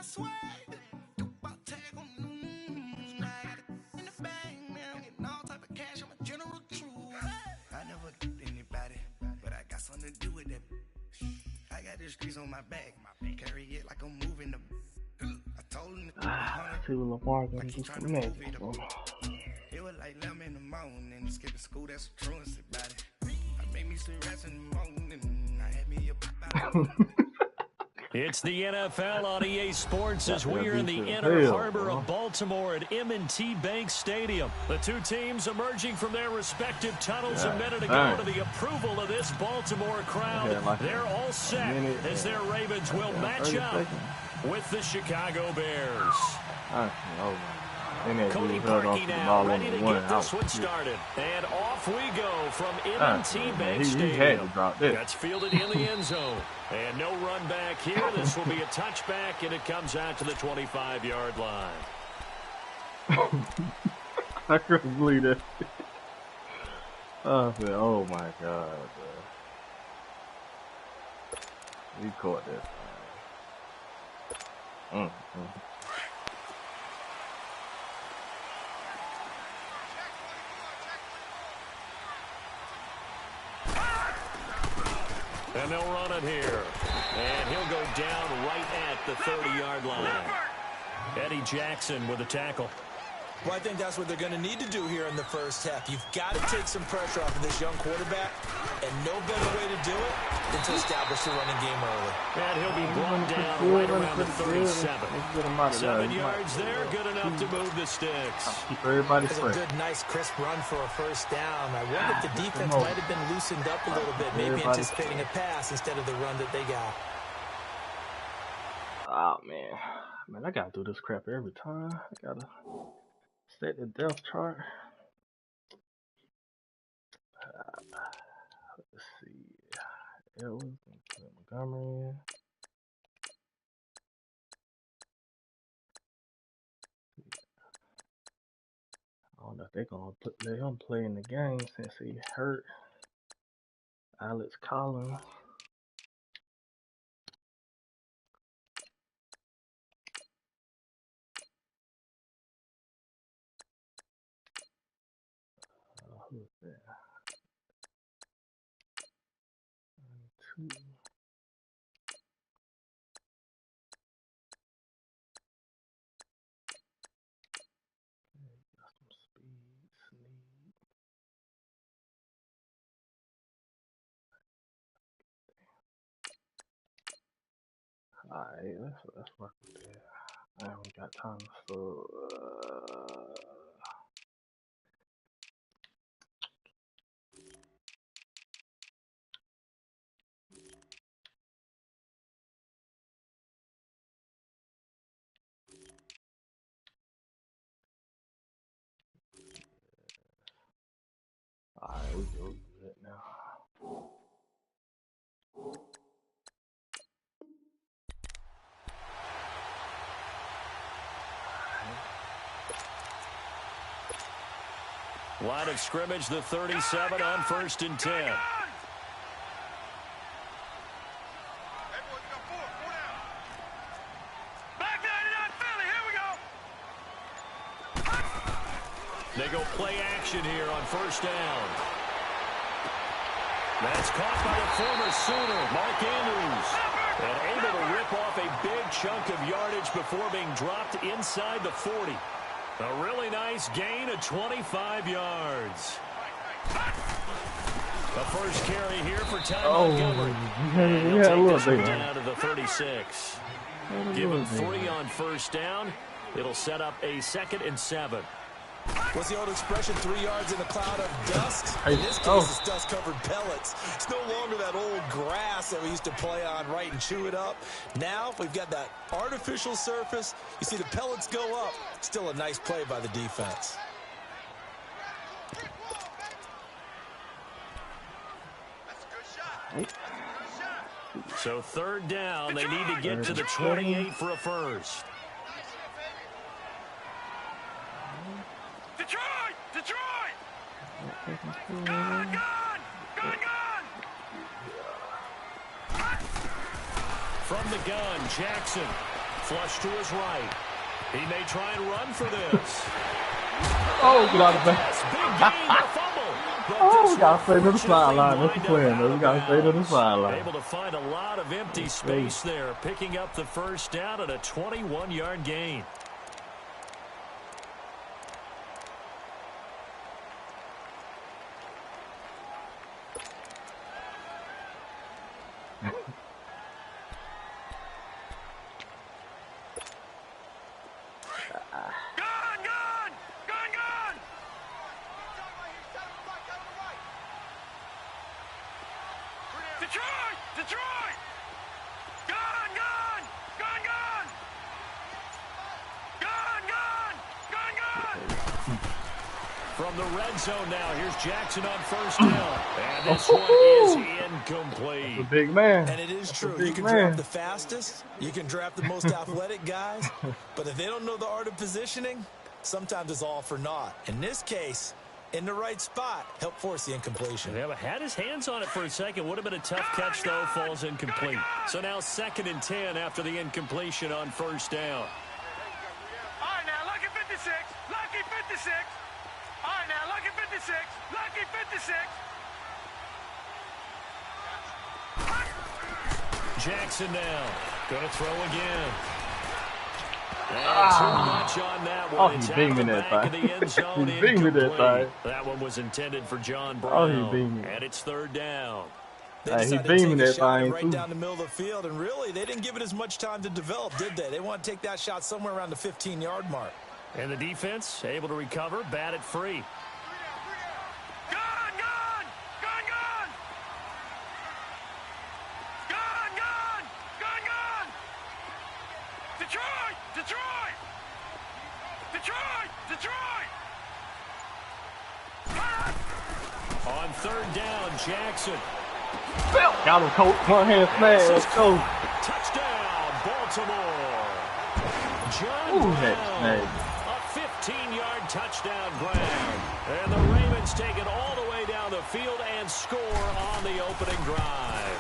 See what Lamar gonna do for me. It was like 11 in the morning, skipping school, that's a truancy about it. I made me some rest in the morning, I had me a It's the NFL on EA Sports as we are in the inner harbor of Baltimore at M&T Bank Stadium. The two teams emerging from their respective tunnels a minute ago to the approval of this Baltimore crowd. They're all set as their Ravens will match up with the Chicago Bears. Cody Parkey now ready to get this one started. And off we go from M&T Bank Stadium. That's fielded in the end zone. And no run back here. This will be a touchback, and it comes out to the 25-yard line. I couldn't believe that. Oh my God. He caught that. And they'll run it here. And he'll go down right at the 30-yard line. Eddie Jackson with a tackle. Well, I think that's what they're going to need to do here in the first half. You've got to take some pressure off of this young quarterback, and no better way to do it than to establish the running game early. And he'll be brought down right around the 37. 7 yards there, good enough to move the sticks. Keep everybody That's a good, nice, crisp run for a first down. I wonder if the defense might have been loosened up a little bit, maybe anticipating a pass instead of the run that they got. Oh, man. Man, I got to do this crap every time. I got to set the depth chart. Let's see. Ellis and Montgomery. I don't know if they're gonna let him play in the game since he hurt. Alex Collins. Who's that? 2. Got some speed, sneak. Alright, let's work with that. I haven't got time, so alright, we go good now. Line of scrimmage, the 37 on 1st and 10. They go play action here on 1st down. That's caught by the former Sooner, Mark Andrews. And able to rip off a big chunk of yardage before being dropped inside the 40. A really nice gain of 25 yards. The first carry here for Ty Montgomery. And he'll take this one down to the 36. Give him 3 on 1st down. It'll set up a 2nd and 7. What's the old expression, 3 yards in a cloud of dust? In this case, it's dust-covered pellets. It's no longer that old grass that we used to play on, right, and chew it up. Now we've got that artificial surface. You see the pellets go up. Still a nice play by the defense. So 3rd down, they need to get to the 28 for a first. Detroit! Gone! From the gun, Jackson flush to his right. He may try and run for this. Oh, get out of the Big gain, a fumble. Oh, we gotta stay to the sideline. That's the plan, though. We gotta stay to the sideline. Able to find a lot of empty space there, picking up the first down and a 21-yard gain. From the red zone now, here's Jackson on first down. And this one is incomplete. That's a big man. And it is true. You can draft the fastest. You can draft the most athletic guys. But if they don't know the art of positioning, sometimes it's all for naught. In this case, in the right spot, help force the incompletion. Yeah, had his hands on it for a second. Would have been a tough catch, though. Falls incomplete. So now 2nd and 10 after the incompletion on first down. All right, now, lucky 56. Lucky 56. All right, now, lucky 56. Lucky 56. Jackson now. Going to throw again. Too much on that one. Oh, he beat me that time. He beat me that time. That one was intended for John Brown. Oh, he beat me. And it's 3rd down. He beat me that time, right down the middle of the field, and really, they didn't give it as much time to develop, did they? They want to take that shot somewhere around the 15-yard mark. And the defense able to recover, bat it free. Gone, gone, gone, gone. Gone, gone, gone, gone. Detroit, Detroit. Detroit, Detroit. On 3rd down, Jackson. Got him, coach. One hand smash. Let's go. Touchdown, Baltimore. John Ooh, Brown. A 15-yard touchdown grab. And the Ravens take it all the way down the field and score on the opening drive.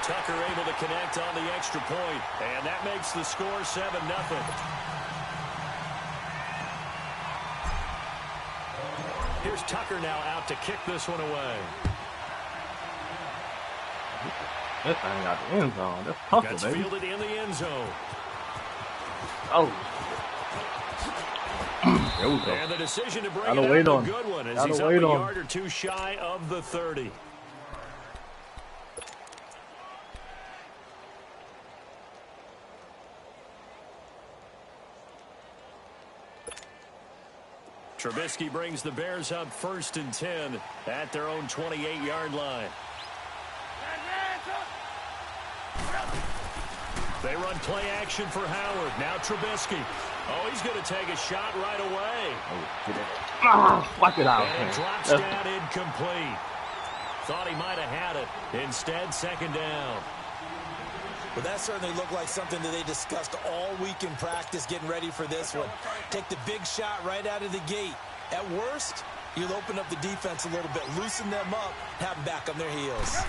Tucker able to connect on the extra point, and that makes the score 7-0. Here's Tucker now out to kick this one away. That thing got the end zone. That's tough, Gets baby. fielded in the end zone. Oh. There we go. And the decision to bring Gotta it wait up, on a good one, as Gotta he's up a wait on yard or two shy of the 30. Trubisky brings the Bears up 1st and 10 at their own 28-yard line. They run play action for Howard. Now Trubisky. Oh, he's going to take a shot right away. Oh, get it. Fuck it out. And it drops down incomplete. Thought he might have had it. Instead, 2nd down. But that certainly looked like something that they discussed all week in practice getting ready for this one. Take the big shot right out of the gate. At worst, you'll open up the defense a little bit, loosen them up, have them back on their heels.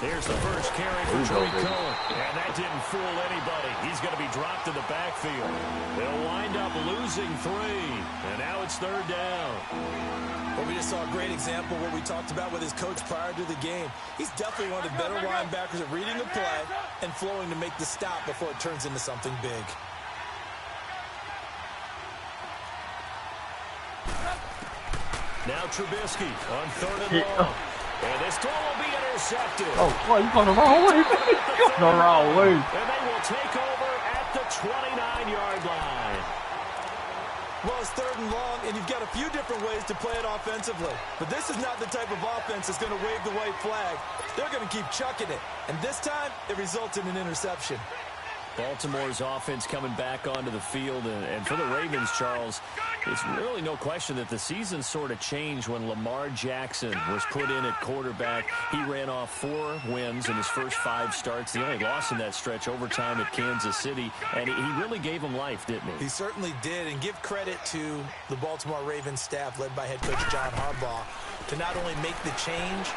Here's the first carry for Troy Cohen. And that didn't fool anybody. He's going to be dropped in the backfield. They'll wind up losing 3. And now it's 3rd down. Well, we just saw a great example of what we talked about with his coach prior to the game. He's definitely one of the better linebackers at reading the play and flowing to make the stop before it turns into something big. Now Trubisky on 3rd and long. And this throw will be intercepted. Oh, boy, you going the wrong way. You're going the wrong way. And they will take over at the 29-yard line. Well, it's 3rd and long, and you've got a few different ways to play it offensively. But this is not the type of offense that's going to wave the white flag. They're going to keep chucking it. And this time, it results in an interception. Baltimore's offense coming back onto the field. And for the Ravens, Charles, it's really no question that the season sort of changed when Lamar Jackson was put in at quarterback. He ran off 4 wins in his first 5 starts. The only loss in that stretch, overtime at Kansas City. And he really gave him life, didn't he? He certainly did. And give credit to the Baltimore Ravens staff led by head coach John Harbaugh to not only make the change,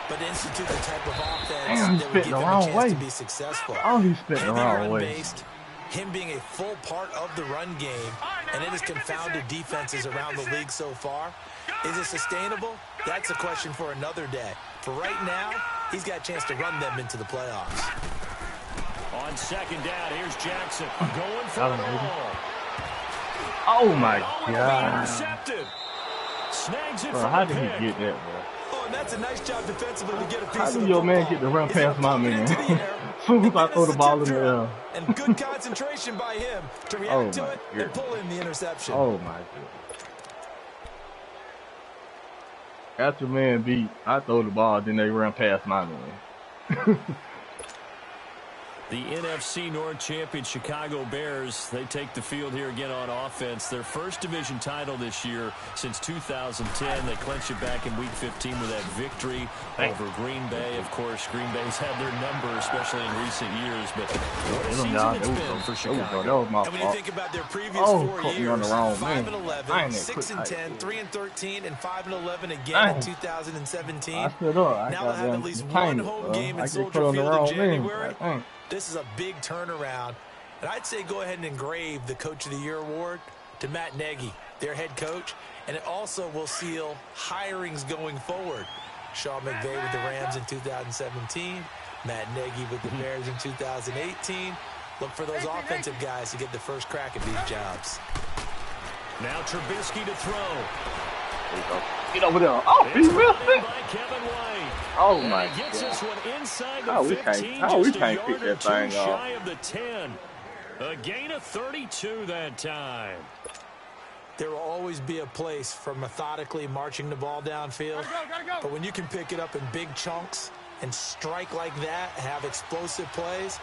but institute the type of offense Damn, that would give him a chance to be successful. Oh, he spit the wrong way. Run-based, him being a full part of the run game, and it has confounded defenses around the league so far. Is it sustainable? That's a question for another day. For right now, he's got a chance to run them into the playoffs. On second down, here's Jackson going for the ball. Oh my God! Intercepted. Snags it. Bro, how did he get that, bro? Oh, and that's a nice job defensively to get a piece how of the did your man get to run past my man? As soon as I throw the ball in the air. And good concentration by him to react to it and pull in the interception. Oh my God! Got your man beat. I throw the ball, then they run past my man. The NFC North champion Chicago Bears, they take the field here again on offense. Their first division title this year since 2010. They clinched it back in Week 15 with that victory over Green Bay. Of course, Green Bay's had their number, especially in recent years. But what a season it's been for Chicago. And when you think about their previous 4 years, 5-11, 6-10, 3-13, and 5-11 again in 2017. Now they'll have at least one home game in Soldier Field in January. This is a big turnaround. And I'd say go ahead and engrave the Coach of the Year award to Matt Nagy, their head coach. And it also will seal hirings going forward. Sean McVay with the Rams in 2017. Matt Nagy with the Bears in 2018. Look for those offensive guys to get the first crack at these jobs. Now Trubisky to throw. There you go. Get over there. Oh, he missed it. Oh my God. We can't pick that thing off. Shy of the 10. A gain of 32 that time. There will always be a place for methodically marching the ball downfield. Gotta go. But when you can pick it up in big chunks and strike like that, have explosive plays,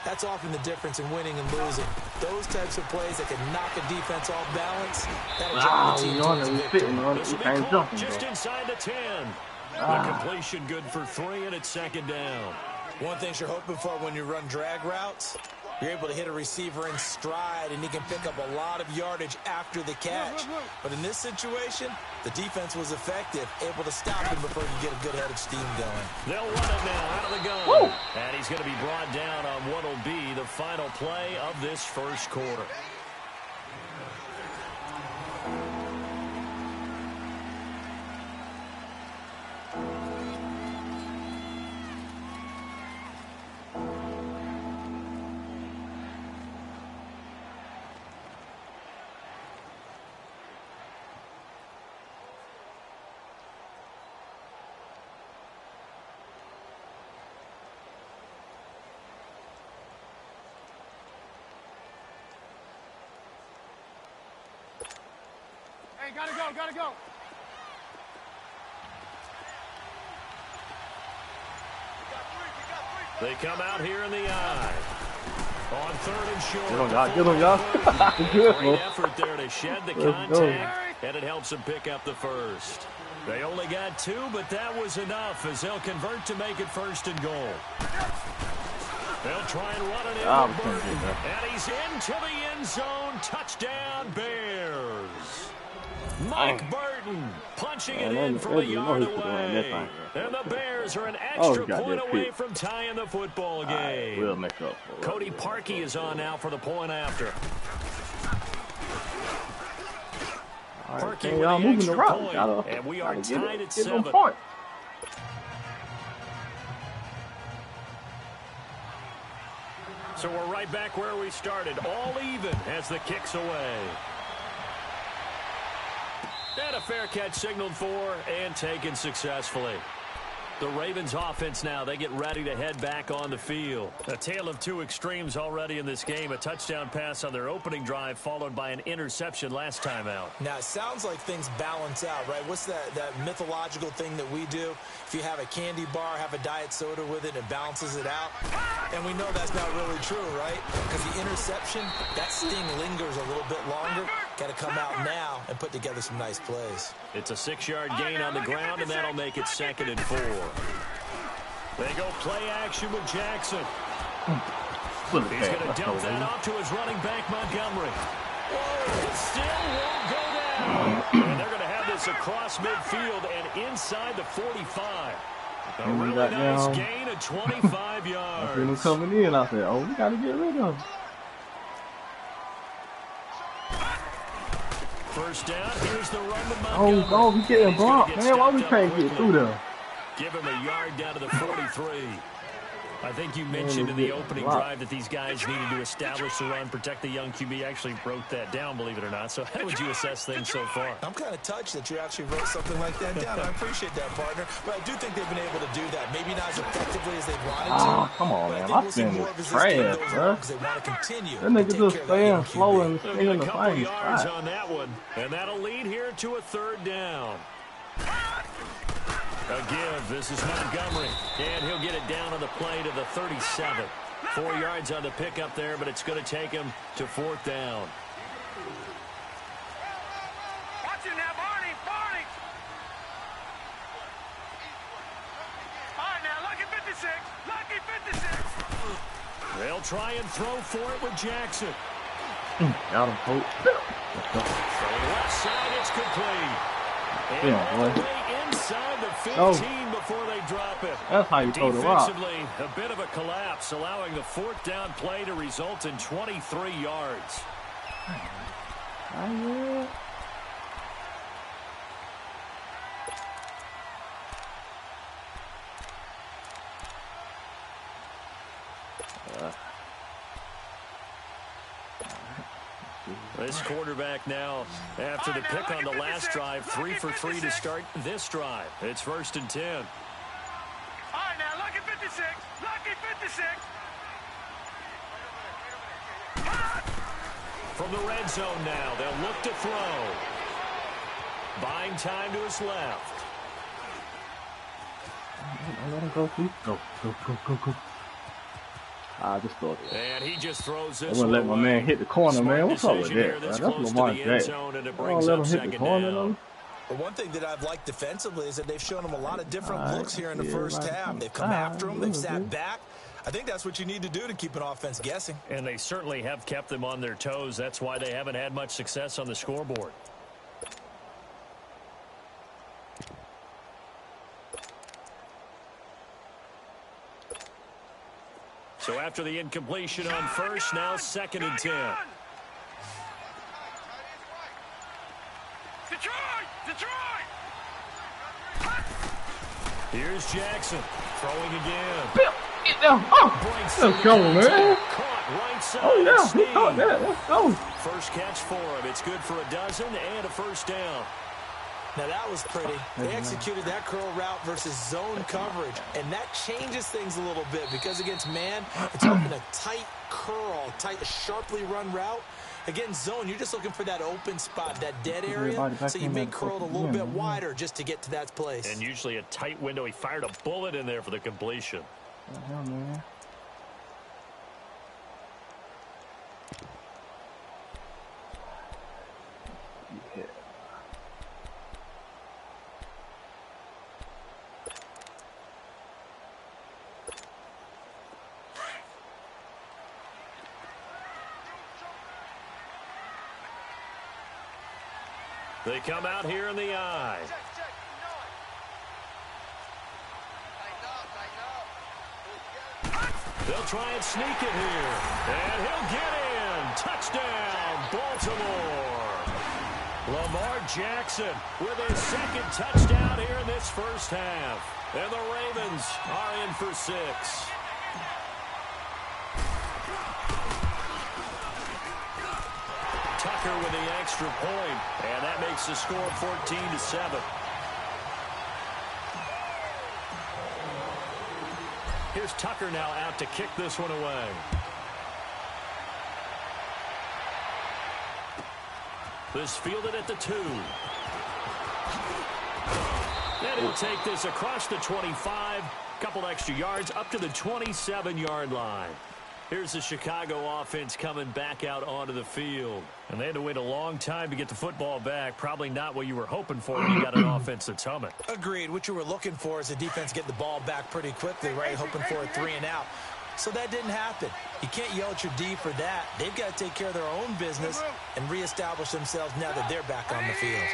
that's often the difference in winning and losing. Those types of plays that can knock a defense off balance, that'll drive the team towards victory. Just inside the 10. The completion good for 3, and it's second down. One thing you're hoping for when you run drag routes, you're able to hit a receiver in stride, and he can pick up a lot of yardage after the catch. But in this situation, the defense was effective, able to stop him before he could get a good head of steam going. They'll run it now out of the gun. Woo! And he's going to be brought down on what will be the final play of this first quarter. Hey, gotta go. They come out here in the eye. On third and short. Get him, y'all. Great effort there to shed the contact, and it helps them pick up the first. They only got 2, but that was enough as they'll convert to make it first and goal. They'll try and run it in with Burton, and he's into the end zone. Touchdown, Bears. Mike Burton punching it in from a yard away. And the Bears are an extra point away from tying the football game. We'll make up for it. Cody Parkey is on now for the point after. Parkey y'all moving the route. And we are tied at 7. So we're right back where we started, all even as the kick's away. And a fair catch signaled for and taken successfully. The Ravens offense now, they get ready to head back on the field. A tale of 2 extremes already in this game. A touchdown pass on their opening drive followed by an interception last time out. Now, it sounds like things balance out, right? What's that mythological thing that we do? If you have a candy bar, have a diet soda with it, it balances it out. And we know that's not really true, right? Because the interception, that sting lingers a little bit longer. Got to come out now and put together some nice plays. It's a 6-yard gain on the ground, and that'll make it 2nd and 4. They go play action with Jackson. He's going to dump that off to his running back, Montgomery. It still won't go down. And they're going to have this across midfield and inside the 45. A really nice gain of 25 yards. I seen him coming in. I said, oh, we got to get rid of him. First down, here's the run to Montgomery. Oh, we getting blocked, man. Why we can't get through there? Give him a yard down to the 43. I think you mentioned in the opening drive that these guys needed to establish the run, protect the young QB. Actually wrote that down, believe it or not. So how would you assess things so far? I'm kind of touched that you actually wrote something like that down. I appreciate that, partner. But I do think they've been able to do that. Maybe not as effectively as they wanted to. Oh, come on, man. My thing is trash, bro. They want to continue. That nigga just staying slow and staying in the same yards spot. on that one, and that'll lead here to a third down. A give. This is Montgomery, and he'll get it down on the play to the 37. 4 yards on the pickup there, but it's going to take him to fourth down. Watch it now, Barney. All right, now, lucky 56. Lucky 56. They'll try and throw for it with Jackson. Got him, Coach. From the left side, it's complete. And all the way inside the 15 before they drop it. That's how you throw the rock. Defensively, a bit of a collapse, allowing the fourth down play to result in 23 yards. This quarterback now, after the pick on the last drive, 3 for 3 to start this drive. It's first and 10. All right, now, lucky 56. Lucky 56. From the red zone now, they'll look to throw. Buying time to his left. Let him go, please. Go. I just thought it. And he just throws this. I'm going to let my man hit the corner, man. What's up with that? That's Lamar Jackson. I don't let him hit the corner, though. But one thing that I've liked defensively is that they've shown him a lot of different looks here in the first half. They've come after him. They've sat back. I think that's what you need to do to keep an offense guessing. And they certainly have kept them on their toes. That's why they haven't had much success on the scoreboard. So after the incompletion on first, now second and 10. Detroit! Here's Jackson throwing again. Get down. Oh, let's go, man. Caught right side. Oh, yeah, he caught that. Let's go. First catch for him. It's good for a dozen and a first down. Now, that was pretty. They executed that curl route versus zone coverage, and that changes things a little bit because against man, it's often a tight curl, sharply run route. Against zone, you're just looking for that open spot, that dead area, so you may curl it a little bit wider just to get to that place. And usually a tight window. He fired a bullet in there for the completion. What the hell, man? Yeah. They come out here in the eye. They'll try and sneak it here. And he'll get in. Touchdown, Baltimore. Lamar Jackson with his second touchdown here in this first half. And the Ravens are in for 6. Tucker with the extra point, and that makes the score 14-7. Here's Tucker now out to kick this one away. This fielded at the 2. And he'll take this across the 25, couple extra yards up to the 27-yard line. Here's the Chicago offense coming back out onto the field. And they had to wait a long time to get the football back. Probably not what you were hoping for when you got an offense that's humming. Agreed. What you were looking for is the defense get the ball back pretty quickly, right? Hoping for a 3 and out. So that didn't happen. You can't yell at your D for that. They've got to take care of their own business and reestablish themselves now that they're back on the field.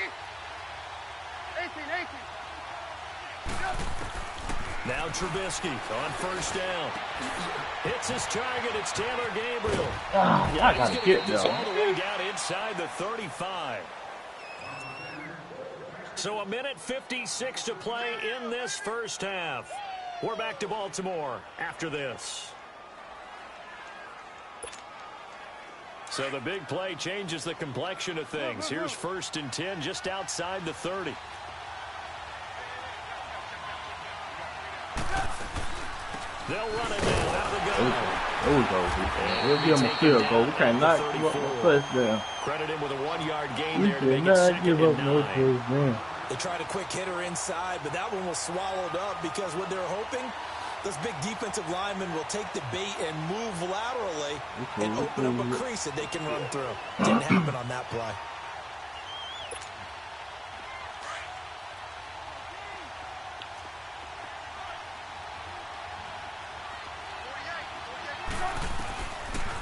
Now Trubisky on first down. Hits his target. It's Taylor Gabriel. Ah, yeah, I gotta get this all the way down inside the 35. So 1:56 to play in this first half. We're back to Baltimore after this. So the big play changes the complexion of things. Here's 1st and 10 just outside the 30. They'll run it down out of the gun. There we go. We'll give him a field goal. We cannot give up no touchdown. Credit him with a 1-yard gain We there to make it cannot 2nd give and up no 9. touchdown. They tried a quick hitter inside, but that one was swallowed up because what they're hoping, those big defensive linemen will take the bait and move laterally and open up a crease that they can run through. Didn't happen on that play.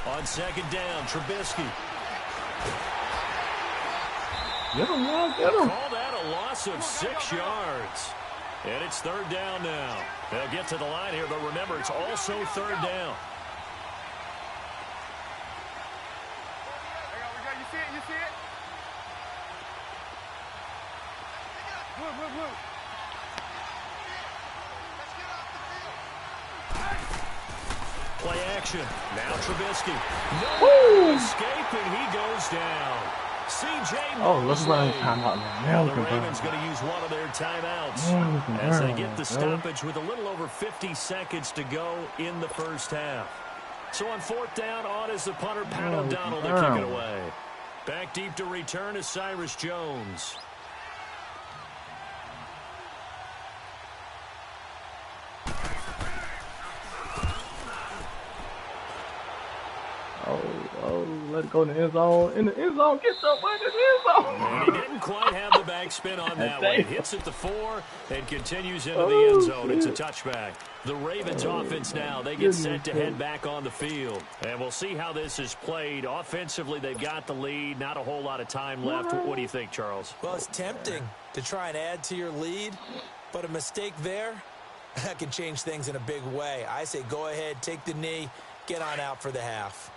On 2nd down, Trubisky. Get him, man. Get him. Call that a loss of 6 yards. And it's 3rd down now. They'll get to the line here, but remember, it's also 3rd down. You see it? You see it? Move. Play action. Now Trubisky. No escape, and he goes down. C.J. Oh, let's run timeout now. The Ravens going to use one of their timeouts as they get the stoppage with a little over 50 seconds to go in the first half. So on 4th down, on is the punter, Pat O'Donnell, to kick it away. Back deep to return is Cyrus Jones. Let it go in the end zone. In the end zone. Get your way in the end zone. And he didn't quite have the backspin on that one. Hits at the 4 and continues into the end zone. It's a touchback. The Ravens offense now, they get set to head back on the field. And we'll see how this is played. Offensively, they've got the lead. Not a whole lot of time left. What do you think, Charles? Well, it's tempting to try and add to your lead, but a mistake there, that can change things in a big way. I say go ahead, take the knee, get on out for the half.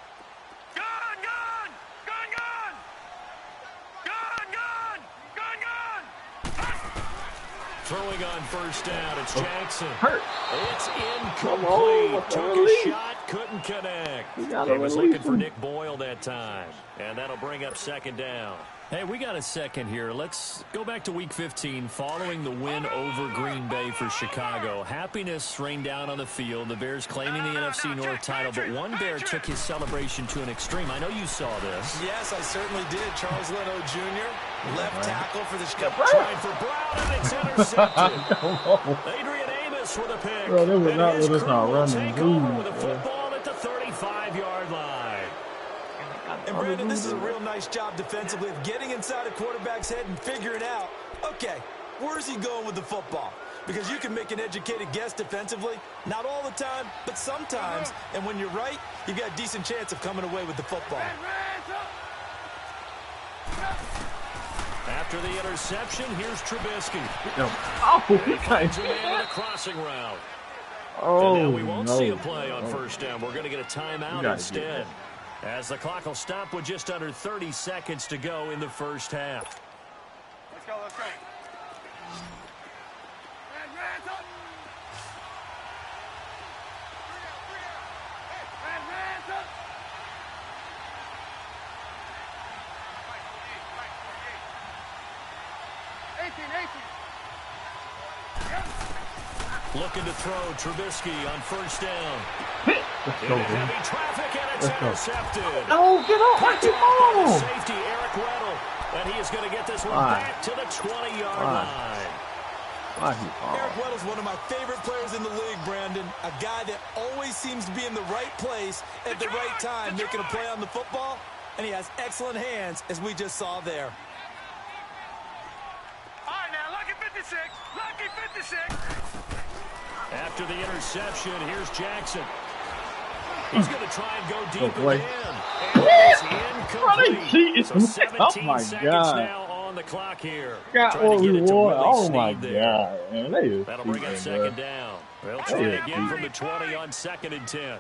Throwing on 1st down, it's Jackson. Hurt. It's incomplete. Took a shot, couldn't connect. He was looking for Nick Boyle that time. And that'll bring up 2nd down. Hey, we got a second here. Let's go back to Week 15 following the win over Green Bay for Chicago. Happiness rained down on the field. The Bears claiming the NFC North title, but one Bear took his celebration to an extreme. I know you saw this. Yes, I certainly did. Charles Leno Jr., left tackle for the Chicago. Tried for Brown, and it's intercepted. Adrian Amos with a pick. Bro, they were not with us now running. Take over with a football at the 35-yard line. And Brandon, this is a real nice job defensively of getting inside a quarterback's head and figuring out, okay, where's he going with the football? Because you can make an educated guess defensively, not all the time, but sometimes. And when you're right, you've got a decent chance of coming away with the football. After the interception, here's Trubisky. Oh, Finds a man in a crossing route. Oh, and now we won't see a play on 1st down. We're going to get a timeout instead. As the clock will stop with just under 30 seconds to go in the first half. Let's go. Looking to throw Trubisky on 1st down. Let's go, Heavy traffic, and it's intercepted. Oh, get off. Picked off by the safety, Eric Weddle. And he is going to get this one back to the 20-yard line. Eric Weddle's one of my favorite players in the league, Brandon. A guy that always seems to be in the right place at the right time, making a play on the football. And he has excellent hands, as we just saw there. All right, now, lucky 56. Lucky 56. After the interception, here's Jackson. He's going to try and go deep again. And it's incomplete. So 17 seconds now on the clock here. Got what we want. Oh, my God. Man, that'll bring up 2nd down. They'll try it again from the 20 on 2nd and 10.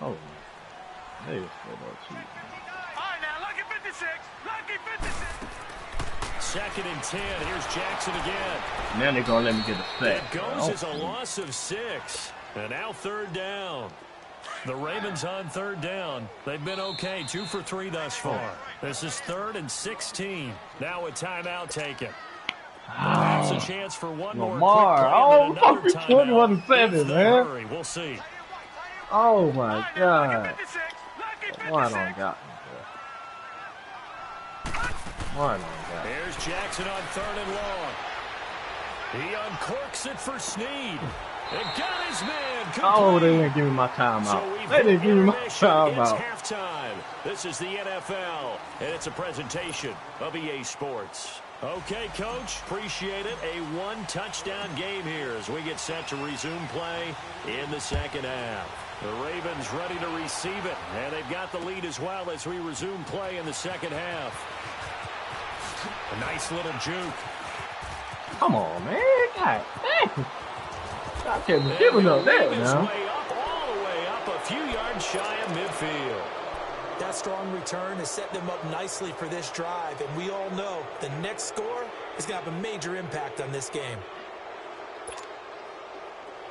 Oh, they just All right, now, lucky 56. Lucky 56. 2nd and 10. Here's Jackson again. now they're going to let me get a sack. It goes as a loss of 6. And now 3rd down. The Ravens on 3rd down. They've been okay. 2 for 3 thus far. This is 3rd and 16. Now a timeout taken. Perhaps a chance for one more quick play and another timeout. 21-7, man. Hurry. We'll see. Oh my God. Why don't got me, Why don't got me? Here's Jackson on 3rd and long. He uncorks it for Snead. And got his man complete. Oh, they didn't give me my timeout. They didn't give me my timeout. It's halftime. This is the NFL, and it's a presentation of EA Sports. Okay, Coach, appreciate it. A one-touchdown game here as we get set to resume play in the second half. The Ravens ready to receive it, and they've got the lead as well as we resume play in the second half. A nice little juke. Come on, man. God dang. I can't be giving up that now. Way up, all the way up, a few yards shy of midfield. That strong return has set them up nicely for this drive, and we all know the next score is going to have a major impact on this game.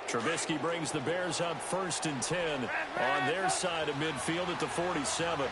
Trubisky brings the Bears up 1st and 10 on their side of midfield at the 47.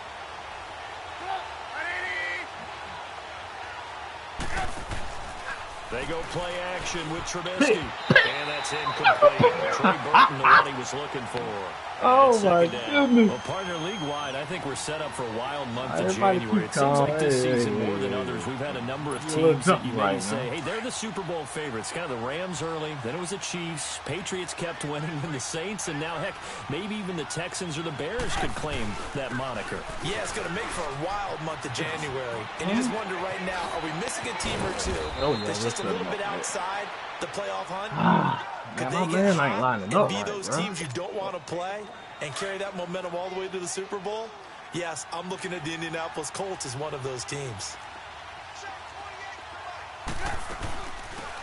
They go play action with Trubisky. And that's incomplete. Trey Burton, the one he was looking for. Oh, my goodness. Well, partner, league-wide, I think we're set up for a wild month of January. It seems like this season, more than others, we've had a number of teams that you may say, hey, they're the Super Bowl favorites. Kind of the Rams early, then it was the Chiefs. Patriots kept winning, and the Saints, and now, heck, maybe even the Texans or the Bears could claim that moniker. Yeah, it's going to make for a wild month of January. And you just wonder right now, are we missing a team or two that's just a little bit outside the playoff hunt? Could they get hot and be those teams you don't want to play and carry that momentum all the way to the Super Bowl? Yes, I'm looking at the Indianapolis Colts as one of those teams.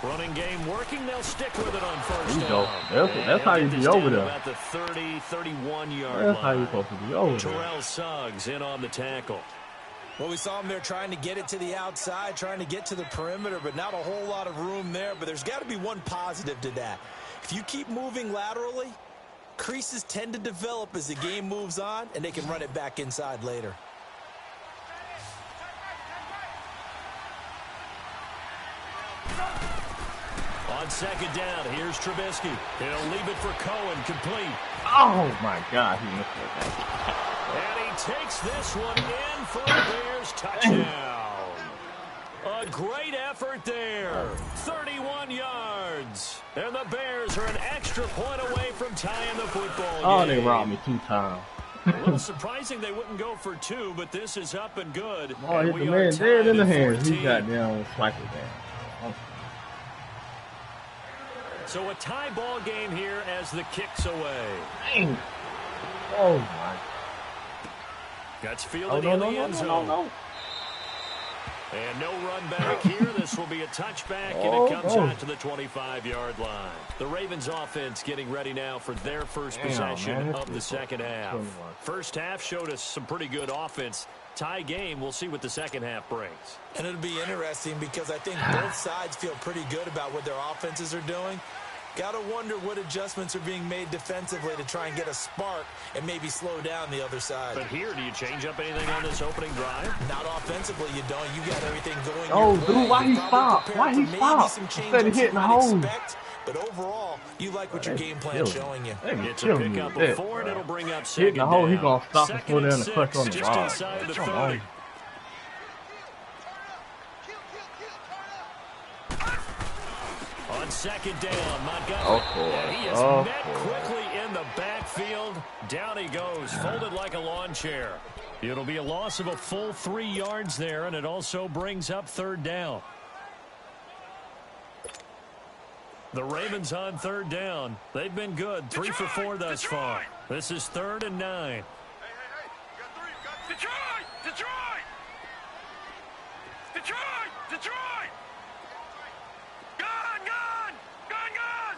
Running game working. They'll stick with it on 1st down. That's how you be over there. At the 30, 31-yard line. That's how you supposed to be over there. Terrell Suggs in on the tackle. Well, we saw him there trying to get it to the outside, trying to get to the perimeter, but not a whole lot of room there. But there's got to be one positive to that. If you keep moving laterally, creases tend to develop as the game moves on, and they can run it back inside later. On 2nd down, here's Trubisky. He'll leave it for Cohen, complete. Oh, my God. He missed that. And he takes this one in for the Bears. Touchdown. A great effort there. 31 yards. And the Bears are an extra point away from tying the football game. Oh, they robbed me 2 times. A little surprising they wouldn't go for 2, but this is up and good. Oh, hit the man dead in the hands. He got down, swiped it down. So a tie ball game here as the kick's away. Dang. Oh, my. That's fielded in the end zone. No. And no run back here. This will be a touchback, and it comes out to the 25-yard line. The Ravens offense getting ready now for their first possession of the second half. First half showed us some pretty good offense. Tie game, we'll see what the second half brings. And it'll be interesting because I think both sides feel pretty good about what their offenses are doing. Got to wonder what adjustments are being made defensively to try and get a spark and maybe slow down the other side. But here, do you change up anything on this opening drive? Not offensively, you don't. You got everything going. Oh, dude, why he stopped? Why he stopped? Instead of hitting home. But overall, you like what your game plan is showing you. It's a pickup of 4, and it'll bring up second hitting the hole, he's going to stop down. and put in the push on the Just ball. inside the 30. On 2nd down, Montgomery. And he is met quickly in the backfield. Down he goes, folded like a lawn chair. It'll be a loss of a full 3 yards there, and it also brings up 3rd down. The Ravens on 3rd down. They've been good, 3 for 4 thus far. This is 3rd and 9. Detroit! Detroit! Detroit! Detroit! Gone! Gone! Gone! Gone!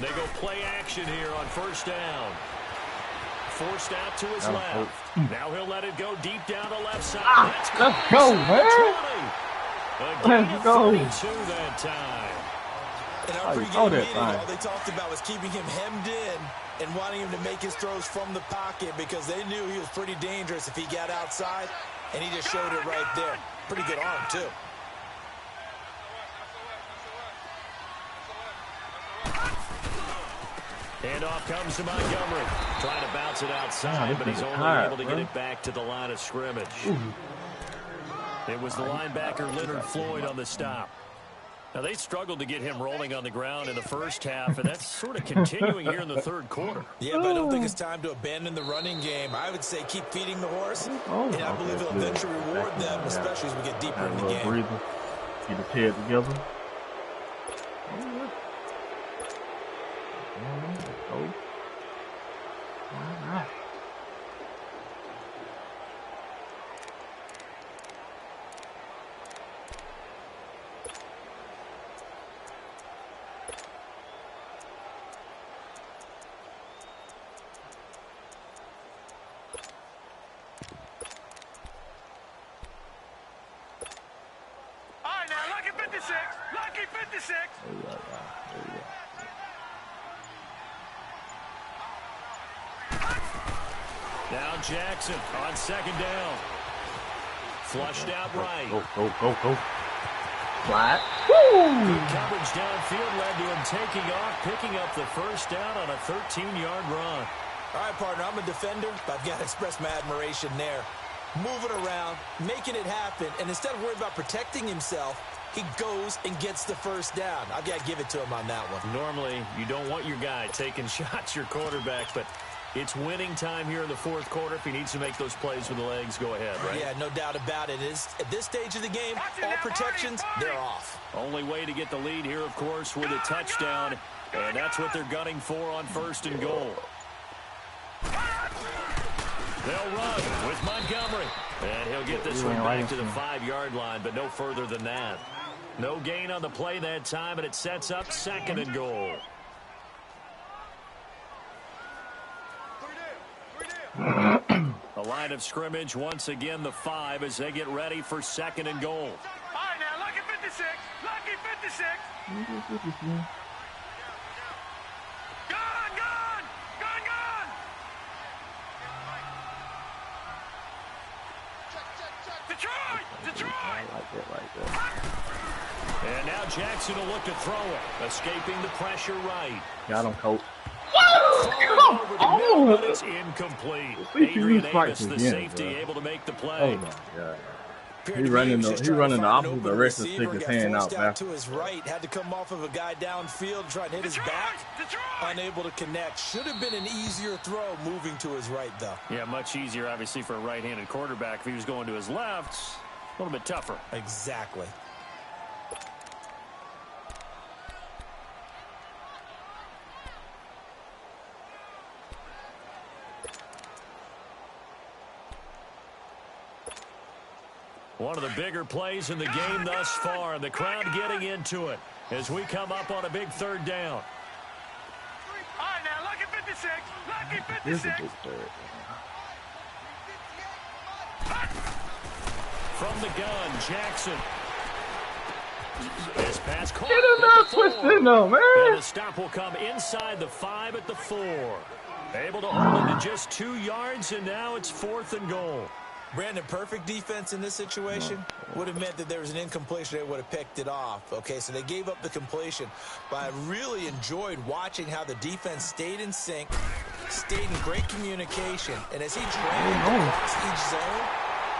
They go play action here on first down. Forced out to his left. Now he'll let it go deep down the left side. Let's go, man. Let's go. 32 that time. In our pregame meeting, all they talked about was keeping him hemmed in and wanting him to make his throws from the pocket because they knew he was pretty dangerous if he got outside, and he just showed it right there. Pretty good arm, too. Handoff comes to Montgomery. Trying to bounce it outside, but he's only able to get it back to the line of scrimmage. It was the linebacker Leonard Floyd on the stop. Now, they struggled to get him rolling on the ground in the first half, and that's sort of continuing here in the third quarter. Yeah, but I don't think it's time to abandon the running game. I would say keep feeding the horse, and I believe it'll eventually reward them, especially as we get deeper in the game. Get his head together. Lucky 56. Now Jackson on second down. Flushed out right. Go. Flat. Good coverage downfield led to him taking off, picking up the first down on a 13-yard run. All right, partner, I'm a defender, but I've got to express my admiration there. Moving around, making it happen, and instead of worrying about protecting himself, he goes and gets the first down. I've got to give it to him on that one. Normally, you don't want your guy taking shots, your quarterback, but it's winning time here in the fourth quarter. If he needs to make those plays with the legs, go ahead, right? Yeah, no doubt about it. At this stage of the game, all protections, they're off. Only way to get the lead here, of course, with a touchdown, and that's what they're gunning for on first and goal. They'll run with Montgomery, and he'll get this one back to the 5-yard line, but no further than that. No gain on the play that time, and it sets up second and goal. The line of scrimmage, once again, the 5 as they get ready for second and goal. All right, now, lucky 56. Lucky 56. Gone. Detroit. Like that. And now Jackson will look to throw it, escaping the pressure right. Got him, coach. Oh, but it's incomplete. Adrian Davis, the safety, able to make the play. Oh my God. He running the opposite direction, stick his hand out back. To his right, had to come off of a guy downfield, trying to hit his back. Unable to connect. Should have been an easier throw moving to his right, though. Yeah, much easier, obviously, for a right-handed quarterback. If he was going to his left, a little bit tougher. Exactly. One of the bigger plays in the game thus far, and the crowd getting into it as we come up on a big third down. All right, now, lucky 56. Lucky 56. From the gun, Jackson. This pass caught. Get him out, twisting though, man. And the stop will come inside the 5 at the 4. Able to hold it to just 2 yards, and now it's 4th and goal. Brandon, perfect defense in this situation would have meant that there was an incompletion. They would have picked it off. Okay, so they gave up the completion. But I really enjoyed watching how the defense stayed in sync, stayed in great communication. And as he traveled across each zone,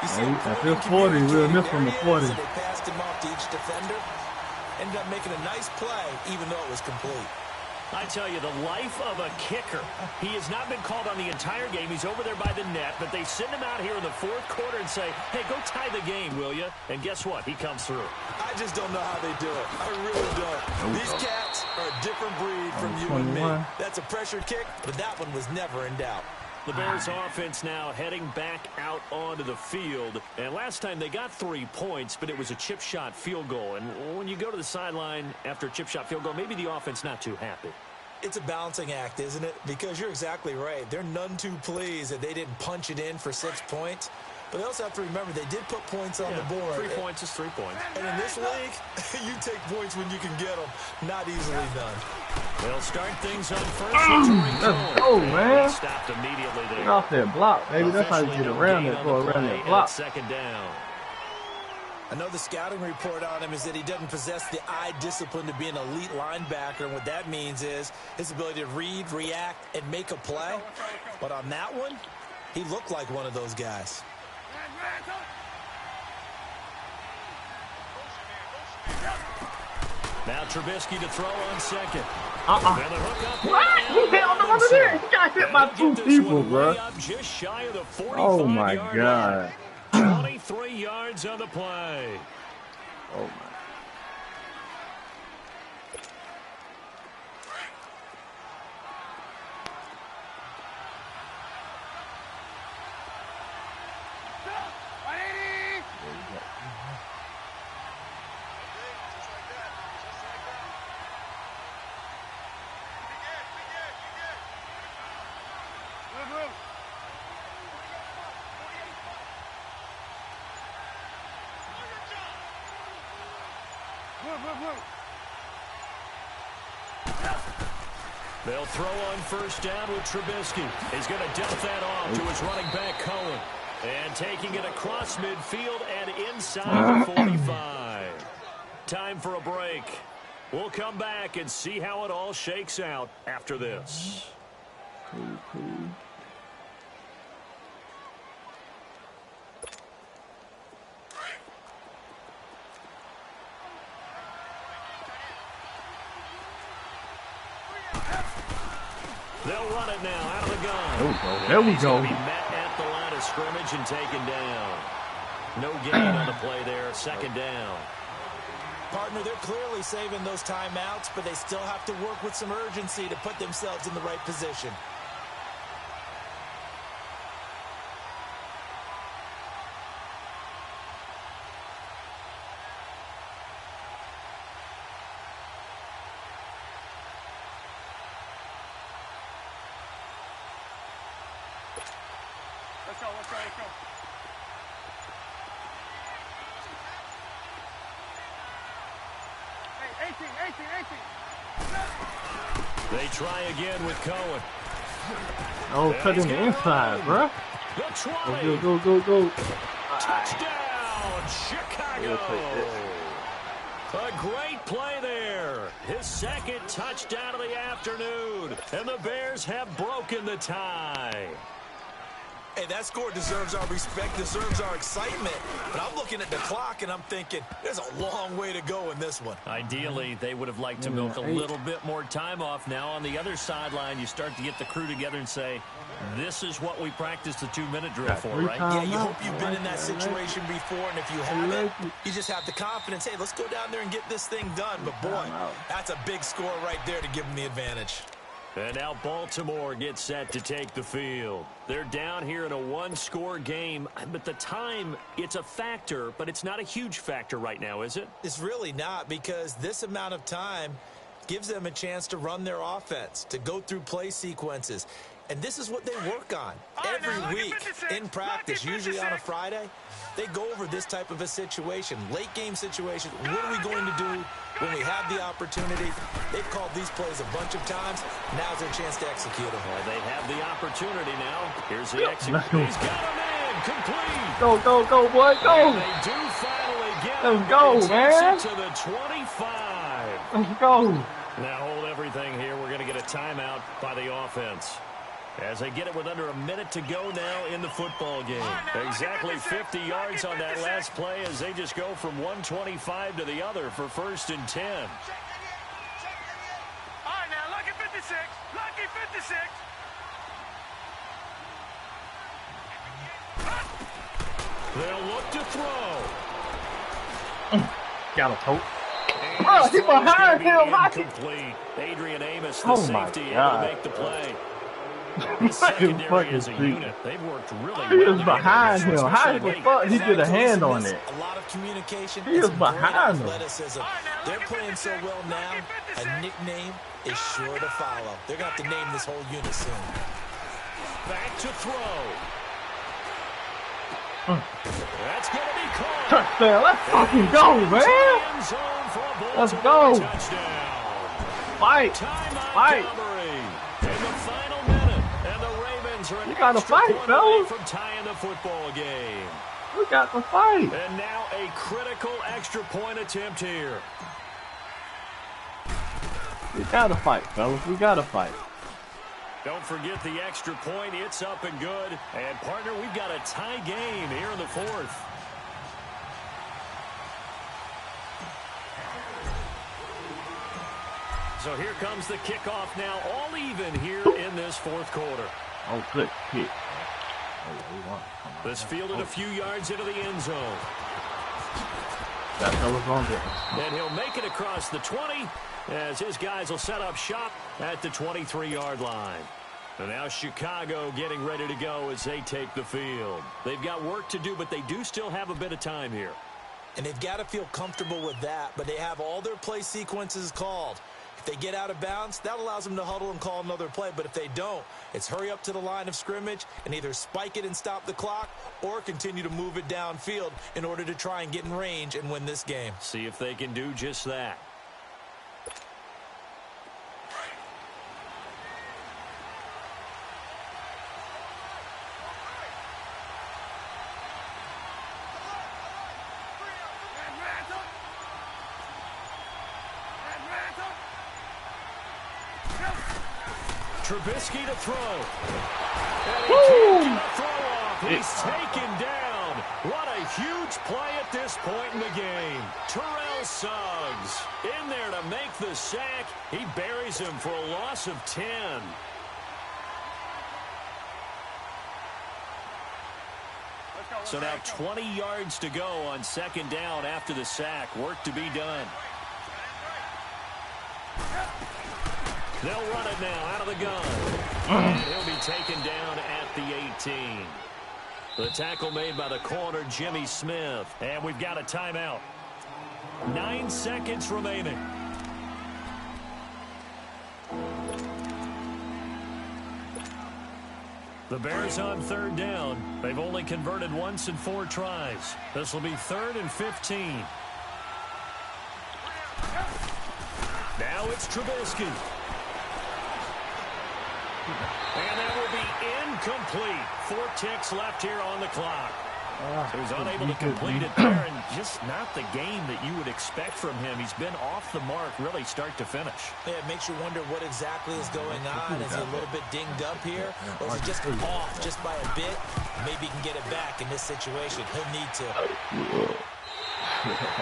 you see I feel 40, we'll miss from the 40. They passed him off to each defender. Ended up making a nice play, even though it was complete. I tell you, the life of a kicker. He has not been called on the entire game. He's over there by the net, but they send him out here in the fourth quarter and say, hey, go tie the game, will you? And guess what? He comes through. I just don't know how they do it. I really don't. These cats are a different breed from you and me. That's a pressure kick, but that one was never in doubt. The Bears offense now heading back out onto the field. And last time they got 3 points, but it was a chip shot field goal. And when you go to the sideline after a chip shot field goal, maybe the offense not too happy. It's a balancing act, isn't it? Because you're exactly right. They're none too pleased that they didn't punch it in for 6 points. But they also have to remember they did put points on the board. 3 points is 3 points. And in this league, you take points when you can get them. Not easily done. They'll start things on first. Let's go, man. Stopped immediately there. Get off that block, baby. That's how you get around that, go around that block. Second down. I know the scouting report on him is that he doesn't possess the eye discipline to be an elite linebacker. And what that means is his ability to read, react, and make a play. But on that one, he looked like one of those guys. Now Trubisky to throw on second. What? He hit on the other there. He got hit by 2 people, bro. Just shy of the 45 Oh my god. 23 yards on the play. Oh my. They'll throw on first down with Trubisky. He's going to dump that off to his running back, Cohen. And taking it across midfield and inside the 45. Time for a break. We'll come back and see how it all shakes out after this. Cool. They'll run it now out of the gun. There we go. Be met at the line of scrimmage and taken down. No gain on the play there. Second down. Partner, they're clearly saving those timeouts, but they still have to work with some urgency to put themselves in the right position. Let's go. Hey, 18. They try again with Cohen. Oh, cut in the inside, bro. Go. Touchdown, Chicago. A great play there. His second touchdown of the afternoon. And the Bears have broken the tie. Hey, that score deserves our respect, deserves our excitement. But I'm looking at the clock, and I'm thinking, there's a long way to go in this one. Ideally, they would have liked to milk a little bit more time off. Now, on the other sideline, you start to get the crew together and say, this is what we practiced the 2-minute drill for, right? Yeah, you hope you've been in that situation before, and if you haven't, you just have the confidence, hey, let's go down there and get this thing done. But, boy, that's a big score right there to give them the advantage. And now Baltimore gets set to take the field. They're down here in a one-score game, but the time, it's a factor, but it's not a huge factor right now, is it? It's really not, because this amount of time gives them a chance to run their offense, to go through play sequences. And this is what they work on every week in practice, usually on a Friday. They go over this type of a situation, late game situation. What are we going to do when we have the opportunity? They've called these plays a bunch of times. Now's their chance to execute them. Well, they have the opportunity now. Here's the execution. He's got him in. Complete. Go, boy, go. And they do finally get him. Let's go, man. To the 25. Let's go. Now hold everything here. We're going to get a timeout by the offense. As they get it with under a minute to go now in the football game. Exactly 50 yards on that last play as they just go from 125 to the other for 1st and 10. All right, now, lucky 56. Lucky 56. They'll look to throw. Got a poke. Oh, he's behind him. Incomplete. Adrian Amos, the safety, able to make the play. The secondary as a unit, they've worked really well. He is behind him. How the fuck he get a hand on it? A lot of communication. He is behind him. They're playing so well now, a nickname is sure to follow. They're going to have to name this whole unit soon. Back to throw. That's going to be caught. Touchdown. Let's fucking go, man. Let's go. Fight. Fight. In the final minute, and the Ravens are You gotta fight, fellas. from tying the football game. We got to fight. And now a critical extra point attempt here. We gotta fight, fellas. We gotta fight. Don't forget the extra point. It's up and good. And, partner, we've got a tie game here in the fourth. So here comes the kickoff now, all even here in this fourth quarter. Oh, good kick. This fielded a few yards into the end zone. That fella's on there. And he'll make it across the 20 as his guys will set up shop at the 23-yard line. And now Chicago getting ready to go as they take the field. They've got work to do, but they do still have a bit of time here. And they've got to feel comfortable with that, but they have all their play sequences called. If they get out of bounds, that allows them to huddle and call another play. But if they don't, it's hurry up to the line of scrimmage and either spike it and stop the clock or continue to move it downfield in order to try and get in range and win this game. See if they can do just that. Trubisky to throw. And he can't get a throw off. He's taken down. What a huge play at this point in the game. Terrell Suggs in there to make the sack. He buries him for a loss of 10. So now 20 yards to go on second down after the sack. Work to be done. They'll run it now out of the gun. And he'll be taken down at the 18. The tackle made by the corner, Jimmy Smith. And we've got a timeout. 9 seconds remaining. The Bears on third down. They've only converted once in 4 tries. This will be 3rd and 15. Now it's Trubisky. And that will be incomplete. 4 ticks left here on the clock. So he's unable to complete it there, and just not the game that you would expect from him. He's been off the mark really start to finish. Yeah, it makes you wonder what exactly is going on. Is he a little bit dinged up here? Or is he just off just by a bit? Maybe he can get it back in this situation. He'll need to.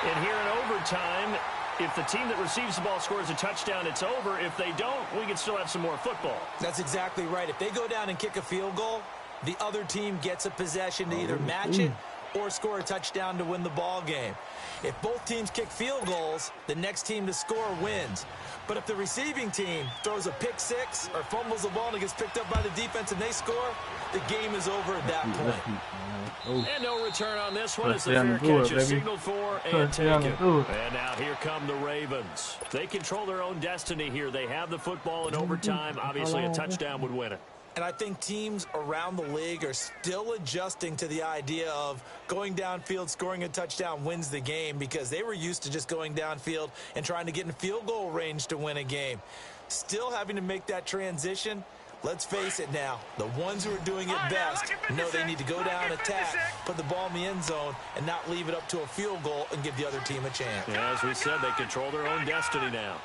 And here in overtime, if the team that receives the ball scores a touchdown, it's over. If they don't, we can still have some more football. That's exactly right. If they go down and kick a field goal, the other team gets a possession to either match it or score a touchdown to win the ball game. If both teams kick field goals, the next team to score wins. But if the receiving team throws a pick six or fumbles the ball and it gets picked up by the defense and they score, the game is over at that point. And no return on this one as the fair catch is signaled for and taken. And now here come the Ravens. They control their own destiny here. They have the football in overtime. Obviously, a touchdown would win it. And I think teams around the league are still adjusting to the idea of going downfield, scoring a touchdown wins the game, because they were used to just going downfield and trying to get in field goal range to win a game. Still having to make that transition. Let's face it now, the ones who are doing it best know they need to go down, attack, put the ball in the end zone, and not leave it up to a field goal and give the other team a chance. Yeah, as we said, they control their own destiny now.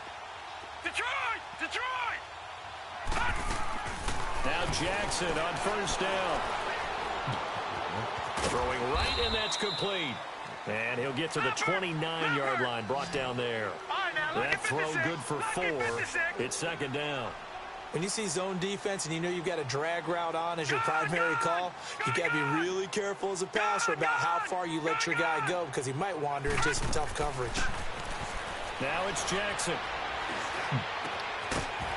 Detroit! Detroit! Now Jackson on first down. Throwing right, and that's complete. And he'll get to the 29-yard line, brought down there. That throw good for 4. It's second down. When you see zone defense and you know you've got a drag route on as your primary call, you got to be really careful as a passer about how far you let your guy go, because he might wander into some tough coverage. Now it's Jackson.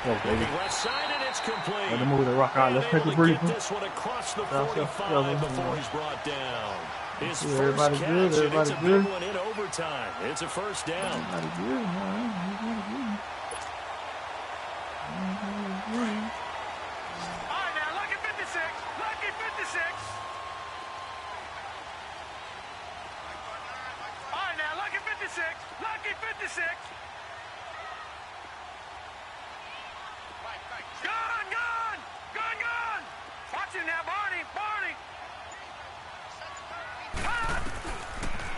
Oh, baby. Left side, and It's complete. Let him move the rock out. Let's take a breather. This one across the 45 before he's brought down. His first everybody catch, good. Everybody it's a good. big one in overtime. It's a first down. Everybody good, man. Everybody good. All right, now, lucky 56. Lucky 56. All right, now, lucky 56. Lucky 56. Gone, gone. Gone, gone. Watch him now, Barney. Barney.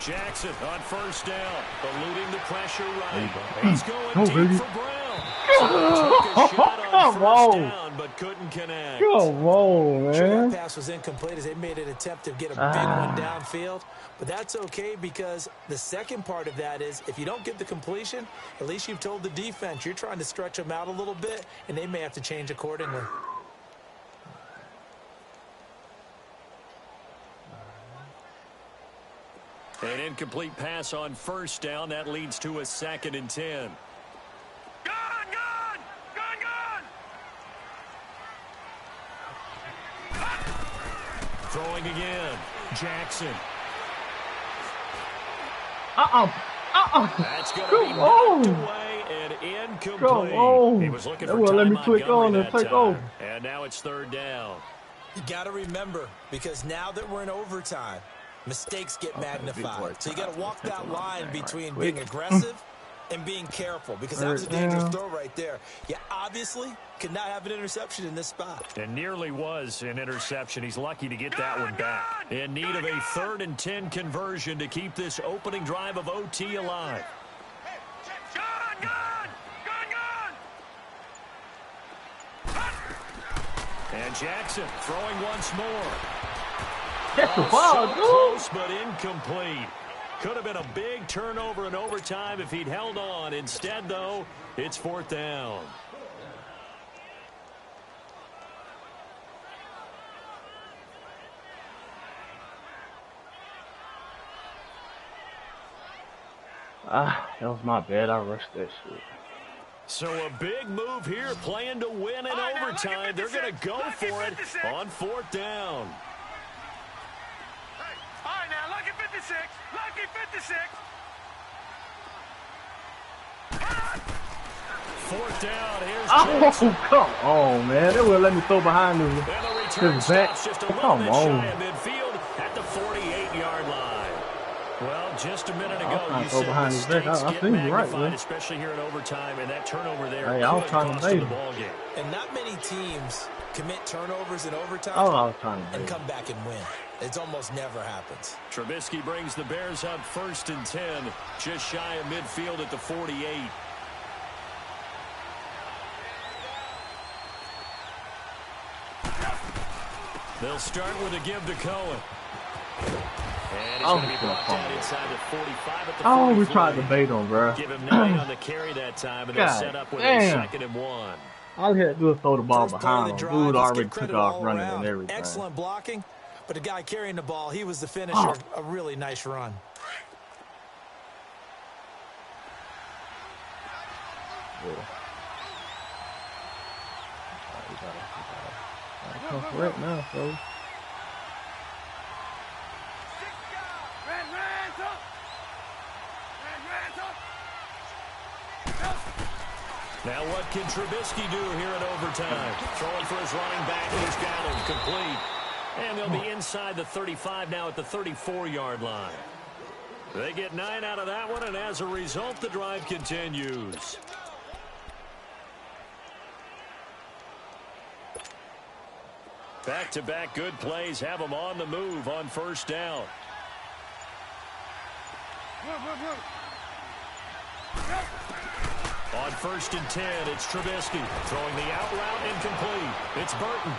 Jackson on first down, eluding the pressure right. He's going deep for Brown. Took a shot on first down, but couldn't connect. Come on, man. Sure, that pass was incomplete as they made an attempt to get a big one downfield. But that's okay because the second part of that is if you don't get the completion, at least you've told the defense you're trying to stretch them out a little bit, and they may have to change accordingly. An incomplete pass on first down. That leads to a 2nd and 10. Gone, gone. Gone, gone. Throwing again. Jackson. That's going to be knocked away and incomplete. He was looking for time let me click on and take over. And now it's 3rd down. You got to remember, because now that we're in overtime, mistakes get magnified. So you got to walk that line between being aggressive and being careful, because that was a dangerous throw right there. You obviously could not have an interception in this spot. And nearly was an interception. He's lucky to get that one back. In need of a 3rd and 10 conversion to keep this opening drive of OT alive. Gone, gone. Gone, gone. And Jackson throwing once more. That's the ball, so dude. Close, but incomplete. Could have been a big turnover in overtime if he'd held on. Instead, though, it's 4th down. That was my bad. I rushed that shit. So a big move here, playing to win in overtime. They're going to go for it on 4th down. All right, now, lucky 56. Lucky 56. 4th down. Here's Jackson. Come on, man. They wouldn't let me throw behind him. And the return stops just a little bit shy of midfield at the 48-yard line. Well, just a minute ago, you said mistakes get magnified, especially here in overtime, and that turnover there could cost them the ball game. And not many teams commit turnovers in overtime and come back and win. It almost never happens. Trubisky brings the Bears up 1st and 10, just shy of midfield at the 48. They'll start with a give to Cohen. And he's going to be brought down inside the 45 at the 44. We tried to bait him, bro. Give him 9 on the carry that time, and they'll set up with a 2nd and 1. All he had to do was throw the ball behind him. Dude already took off running and everything. Excellent blocking, but the guy carrying the ball, he was the finisher. A really nice run. Come correct now, folks. Now what can Trubisky do here in overtime? Throwing for his running back, and he's got him complete. And they'll be inside the 35 now at the 34-yard line. They get 9 out of that one, and as a result, the drive continues. Back-to-back good plays have them on the move on 1st down. On 1st and 10, it's Trubisky throwing the out route incomplete. It's Burton.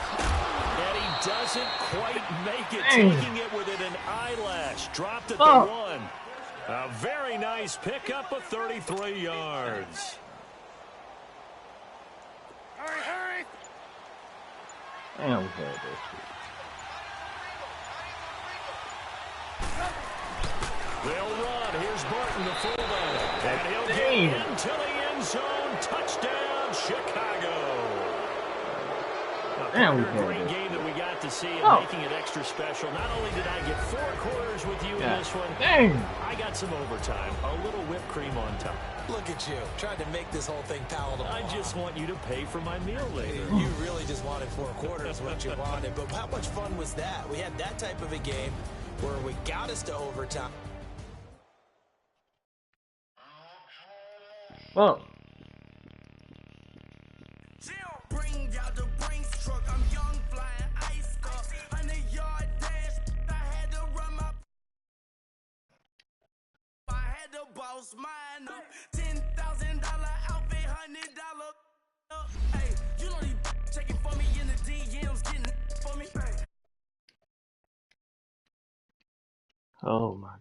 And he doesn't quite make it, taking it within an eyelash. Dropped at the 1. A very nice pickup of 33 yards. Hurry, hurry. And we had that shit. They'll run. Here's Burton, the fullback. And he'll get into the end zone. Touchdown, Chicago. Damn, we great game that we got to see and making it extra special. Not only did I get 4 quarters with you in this one, I got some overtime, a little whipped cream on top. Look at you, trying to make this whole thing palatable. I just want you to pay for my meal later. You really just wanted 4 quarters, what you wanted. But how much fun was that? We had that type of a game where we got us to overtime. Well. Bring out the Brinks truck. I'm young, flying ice cup. 100-yard dash. I had to run my. I had to boss mine up. $10,000 outfit, $100. Hey, you know these checking for me in the DMs, getting for me. Oh my